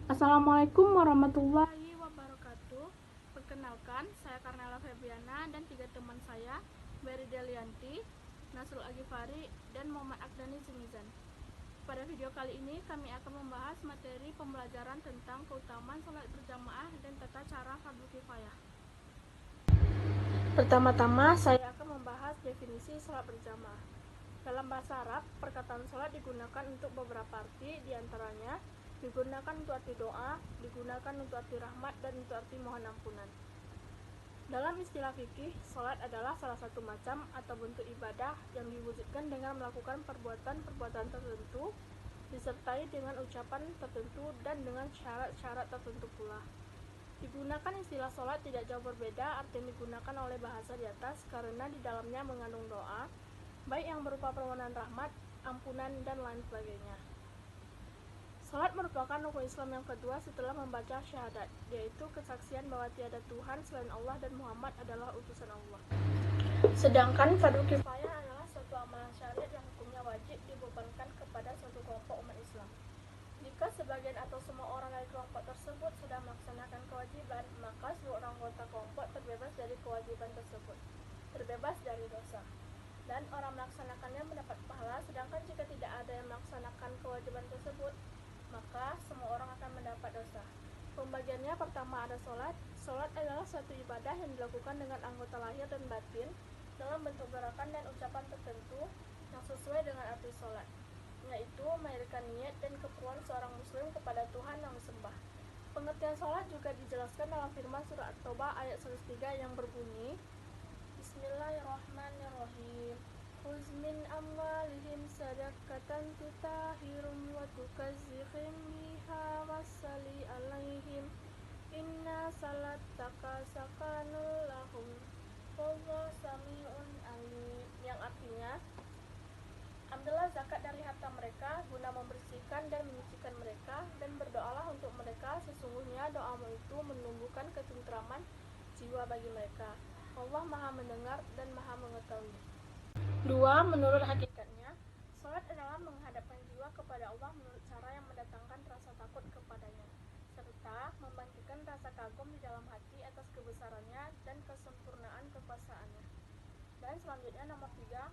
Assalamualaikum warahmatullahi wabarakatuh. Perkenalkan, saya Karnela Febriana dan 3 teman saya, Beri Delianti, Nasrul Agifari, dan Muhammad Akdani Zimizan. Pada video kali ini kami akan membahas materi pembelajaran tentang keutamaan sholat berjamaah dan tata cara fardu kifayah. Pertama-tama saya akan membahas definisi sholat berjamaah. Dalam bahasa Arab, perkataan sholat digunakan untuk beberapa arti, diantaranya digunakan untuk arti doa, digunakan untuk arti rahmat, dan untuk arti mohon ampunan. Dalam istilah fikih, sholat adalah salah satu macam atau bentuk ibadah yang diwujudkan dengan melakukan perbuatan-perbuatan tertentu, disertai dengan ucapan tertentu dan dengan syarat-syarat tertentu pula. Digunakan istilah sholat tidak jauh berbeda arti yang digunakan oleh bahasa di atas karena di dalamnya mengandung doa, baik yang berupa permohonan rahmat, ampunan, dan lain sebagainya. Salat merupakan rukun Islam yang kedua setelah membaca syahadat, yaitu kesaksian bahwa tiada Tuhan selain Allah dan Muhammad adalah utusan Allah. Sedangkan fardu kifayah adalah suatu amalan syariat yang hukumnya wajib dibebankan kepada suatu kelompok umat Islam. Jika sebagian atau semua orang dari kelompok tersebut sudah melaksanakan kewajiban, maka seluruh anggota kelompok terbebas dari kewajiban tersebut, terbebas dari dosa. Dan orang melaksanakannya mendapat pahala, sedangkan jika tidak ada yang melaksanakan kewajiban tersebut, maka semua orang akan mendapat dosa. Pembagiannya pertama ada sholat. Sholat adalah suatu ibadah yang dilakukan dengan anggota lahir dan batin dalam bentuk gerakan dan ucapan tertentu yang sesuai dengan arti sholat, yaitu menjadikan niat dan keperluan seorang muslim kepada Tuhan yang disembah. Pengertian sholat juga dijelaskan dalam firman surah At-Taubah ayat 103 yang berbunyi, Bismillahirrahmanirrahim. Khuz min amwalihim sadaqatan tutahhirum wa tukazzihim biha wassalli alaihim inna salataka sakanul lahum wallahu sami'un alim, yang artinya ambillah zakat dari harta mereka guna membersihkan dan menyucikan mereka, dan berdoalah untuk mereka, sesungguhnya doamu itu menumbuhkan ketentraman jiwa bagi mereka. Allah Maha mendengar dan Maha mengetahui. 2. Menurut hakikatnya, salat adalah menghadapkan jiwa kepada Allah menurut cara yang mendatangkan rasa takut kepadanya, serta membangkitkan rasa kagum di dalam hati atas kebesarannya dan kesempurnaan kekuasaannya. Dan selanjutnya nomor 3,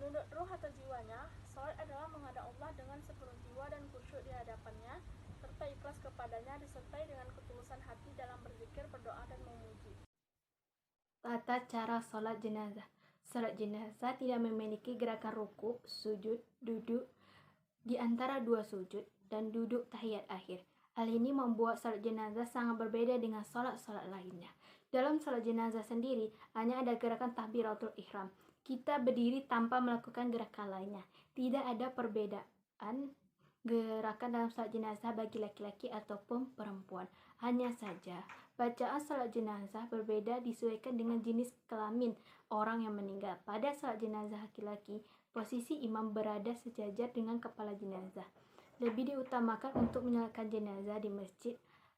menurut ruh atau jiwanya, salat adalah menghadap Allah dengan sepenuh jiwa dan khusyuk di hadapannya, serta ikhlas kepadanya disertai dengan ketulusan hati dalam berzikir, berdoa, dan memuji. Tata cara sholat jenazah. Sholat jenazah tidak memiliki gerakan ruku, sujud, duduk di antara dua sujud, dan duduk tahiyat akhir. Hal ini membuat sholat jenazah sangat berbeda dengan sholat-sholat lainnya. Dalam sholat jenazah sendiri, hanya ada gerakan takbiratul ihram. Kita berdiri tanpa melakukan gerakan lainnya. Tidak ada perbedaan gerakan dalam sholat jenazah bagi laki-laki ataupun perempuan. Hanya saja, bacaan sholat jenazah berbeda disesuaikan dengan jenis kelamin orang yang meninggal. Pada sholat jenazah laki-laki, posisi imam berada sejajar dengan kepala jenazah. Lebih diutamakan untuk menyalakan jenazah di masjid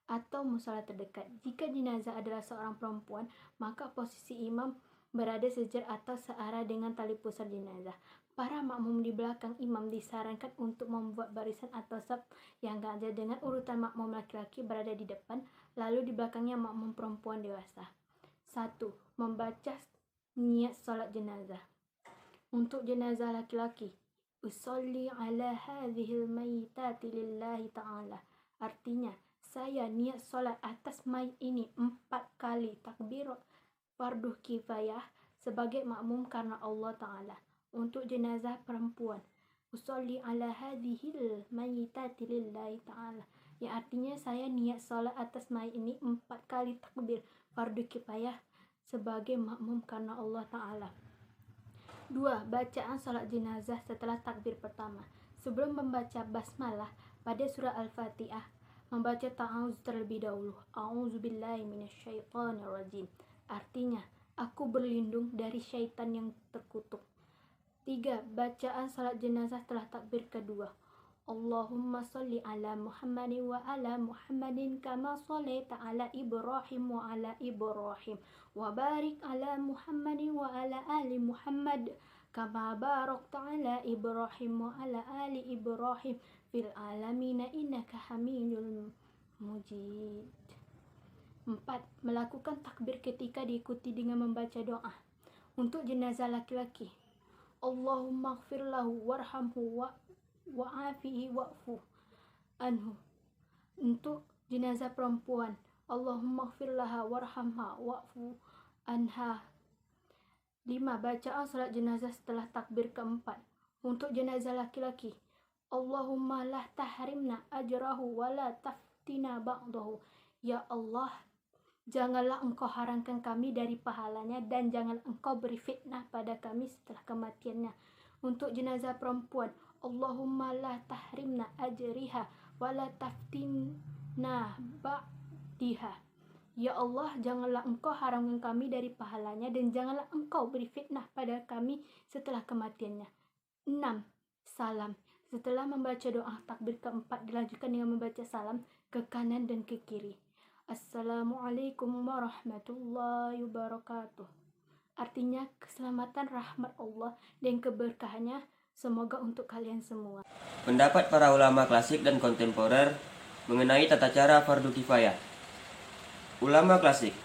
atau musola terdekat. Jika jenazah adalah seorang perempuan, maka posisi imam berada sejajar atau searah dengan tali pusar jenazah. Para makmum di belakang imam disarankan untuk membuat barisan atau saf yang ganjil dengan urutan makmum laki-laki berada di depan, lalu di belakangnya makmum perempuan dewasa. 1. Membaca niat salat jenazah. Untuk jenazah laki-laki, usolli ala hadhil mayitati lillahi ta'ala. Artinya, saya niat salat atas mayit ini 4 kali takbir fardu kifayah sebagai makmum karena Allah Ta'ala. Untuk jenazah perempuan, usolli ala hadhil mayitati lillahi ta'ala, yang artinya saya niat salat atas mayit ini 4 kali takbir fardu kifayah sebagai makmum karena Allah Ta'ala. 2. Bacaan salat jenazah setelah takbir pertama. Sebelum membaca basmalah pada surah Al-Fatihah, membaca ta'awuz terlebih dahulu. A'udzubillahi minasyaitonirrajim. Artinya, aku berlindung dari syaitan yang terkutuk. 3. Bacaan salat jenazah setelah takbir kedua. Allahumma salli ala Muhammadin wa ala Muhammadin kama sallaita ala Ibrahim wa ala Ibrahim wa barik ala Muhammadin wa ala ali Muhammad kama barakta ala Ibrahim wa ala ali Ibrahim fil alamin innaka Hamidul Mujid. 4. Melakukan takbir ketika diikuti dengan membaca doa. Untuk jenazah laki-laki, Allahumma ighfir lahu warhamhu wa'afihi wa'fu anhu. Untuk jenazah perempuan, Allahumma ighfir laha warhamha wa'fu anha. 5. Bacaan salat jenazah setelah takbir keempat. Untuk jenazah laki-laki, Allahumma la tahrimna ajrahu wa la taftina ba'dahu. Ya Allah, janganlah engkau haramkan kami dari pahalanya dan jangan engkau beri fitnah pada kami setelah kematiannya. Untuk jenazah perempuan, Allahumma la tahrimna ajriha wa la taftina ba'diha. Ya Allah, janganlah engkau haramkan kami dari pahalanya dan janganlah engkau beri fitnah pada kami setelah kematiannya. 6. Salam. Setelah membaca doa takbir keempat, dilanjutkan dengan membaca salam ke kanan dan ke kiri. Assalamualaikum warahmatullahi wabarakatuh. Artinya keselamatan, rahmat Allah dan keberkahannya semoga untuk kalian semua. Pendapat para ulama klasik dan kontemporer mengenai tata cara fardu kifayah. Ulama klasik,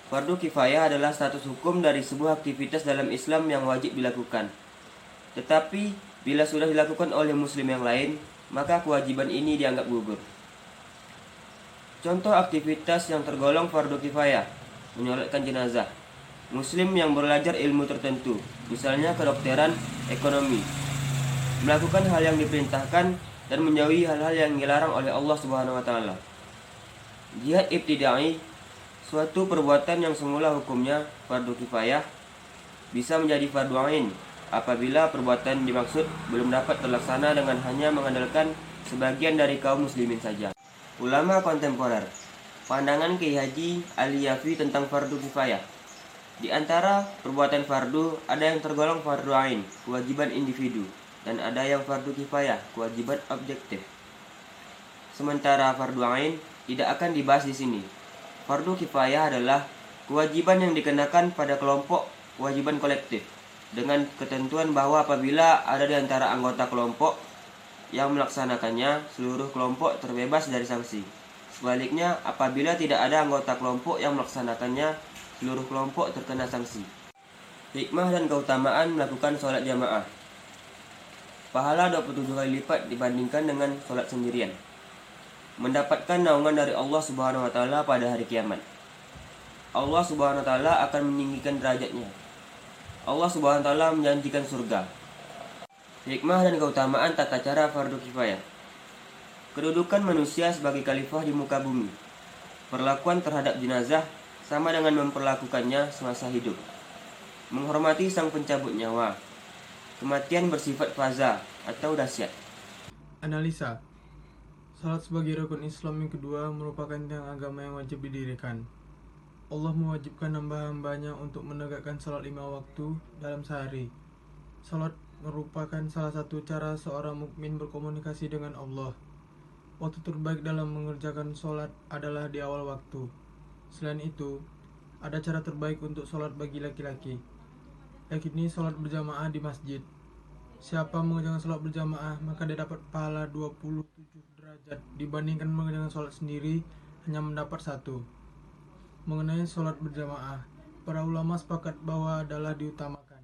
fardu kifayah adalah status hukum dari sebuah aktivitas dalam Islam yang wajib dilakukan. Tetapi bila sudah dilakukan oleh muslim yang lain, maka kewajiban ini dianggap gugur. Contoh aktivitas yang tergolong fardu kifayah: menyolatkan jenazah, muslim yang belajar ilmu tertentu, misalnya kedokteran, ekonomi, melakukan hal yang diperintahkan dan menjauhi hal-hal yang dilarang oleh Allah Subhanahu wa taala. Jihad ibtidai, suatu perbuatan yang semula hukumnya fardu kifayah, bisa menjadi fardu ain apabila perbuatan dimaksud belum dapat terlaksana dengan hanya mengandalkan sebagian dari kaum muslimin saja. Ulama kontemporer, pandangan Kiai Haji Ali Yafi tentang fardu kifayah. Di antara perbuatan fardu ada yang tergolong fardu ain, kewajiban individu, dan ada yang fardu kifayah, kewajiban objektif. Sementara fardu ain tidak akan dibahas di sini. Fardu kifayah adalah kewajiban yang dikenakan pada kelompok, kewajiban kolektif, dengan ketentuan bahwa apabila ada di antara anggota kelompok yang melaksanakannya, seluruh kelompok terbebas dari sanksi. Sebaliknya, apabila tidak ada anggota kelompok yang melaksanakannya, seluruh kelompok terkena sanksi. Hikmah dan keutamaan melakukan sholat jamaah. Pahala 27 kali lipat dibandingkan dengan sholat sendirian. Mendapatkan naungan dari Allah Subhanahu wa taala pada hari kiamat. Allah Subhanahu wa taala akan meninggikan derajatnya. Allah Subhanahu wa taala menjanjikan surga. Hikmah dan keutamaan tata cara fardu kifayah. Kedudukan manusia sebagai khalifah di muka bumi. Perlakuan terhadap jenazah sama dengan memperlakukannya semasa hidup. Menghormati sang pencabut nyawa. Kematian bersifat faza atau dahsyat. Analisa. Salat sebagai rukun Islam yang kedua merupakan tiang agama yang wajib didirikan. Allah mewajibkan hamba-hambanya untuk menegakkan salat 5 waktu dalam sehari. Salat merupakan salah satu cara seorang mukmin berkomunikasi dengan Allah. Waktu terbaik dalam mengerjakan salat adalah di awal waktu. Selain itu, ada cara terbaik untuk salat bagi laki-laki, yakni salat berjamaah di masjid. Siapa mengerjakan salat berjamaah, maka dia dapat pahala 27 derajat dibandingkan mengerjakan salat sendiri hanya mendapat 1. Mengenai sholat berjamaah, para ulama sepakat bahwa adalah diutamakan.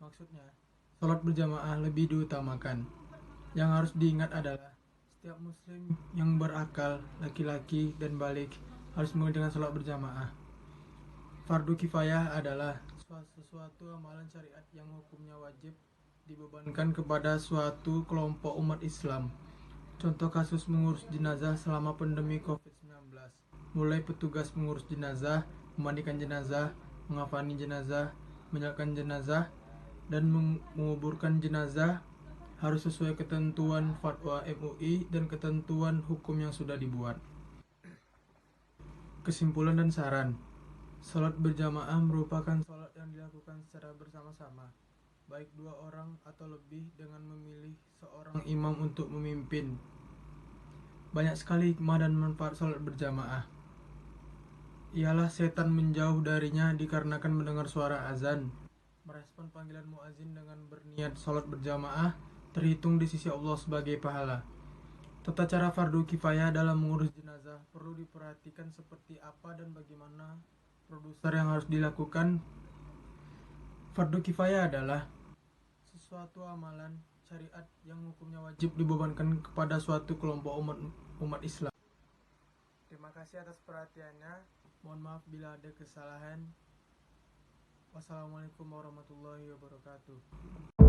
Maksudnya, sholat berjamaah lebih diutamakan. Yang harus diingat adalah, setiap muslim yang berakal, laki-laki dan balik, harus mengerjakan sholat berjamaah. Fardu kifayah adalah sesuatu amalan syariat yang hukumnya wajib dibebankan kepada suatu kelompok umat Islam. Contoh kasus mengurus jenazah selama pandemi COVID-19. Mulai petugas mengurus jenazah, memandikan jenazah, mengafani jenazah, menyolatkan jenazah, dan menguburkan jenazah harus sesuai ketentuan fatwa MUI dan ketentuan hukum yang sudah dibuat. Kesimpulan dan saran. Salat berjamaah merupakan salat yang dilakukan secara bersama-sama, baik 2 orang atau lebih dengan memilih seorang imam untuk memimpin. Banyak sekali hikmah dan manfaat salat berjamaah. Ialah setan menjauh darinya dikarenakan mendengar suara azan. Merespon panggilan muazin dengan berniat salat berjamaah terhitung di sisi Allah sebagai pahala. Tata cara fardu kifayah dalam mengurus jenazah perlu diperhatikan seperti apa dan bagaimana produser yang harus dilakukan. Fardu kifayah adalah sesuatu amalan syariat yang hukumnya wajib dibebankan kepada suatu kelompok umat Islam. Terima kasih atas perhatiannya. Mohon maaf bila ada kesalahan. Wassalamualaikum warahmatullahi wabarakatuh.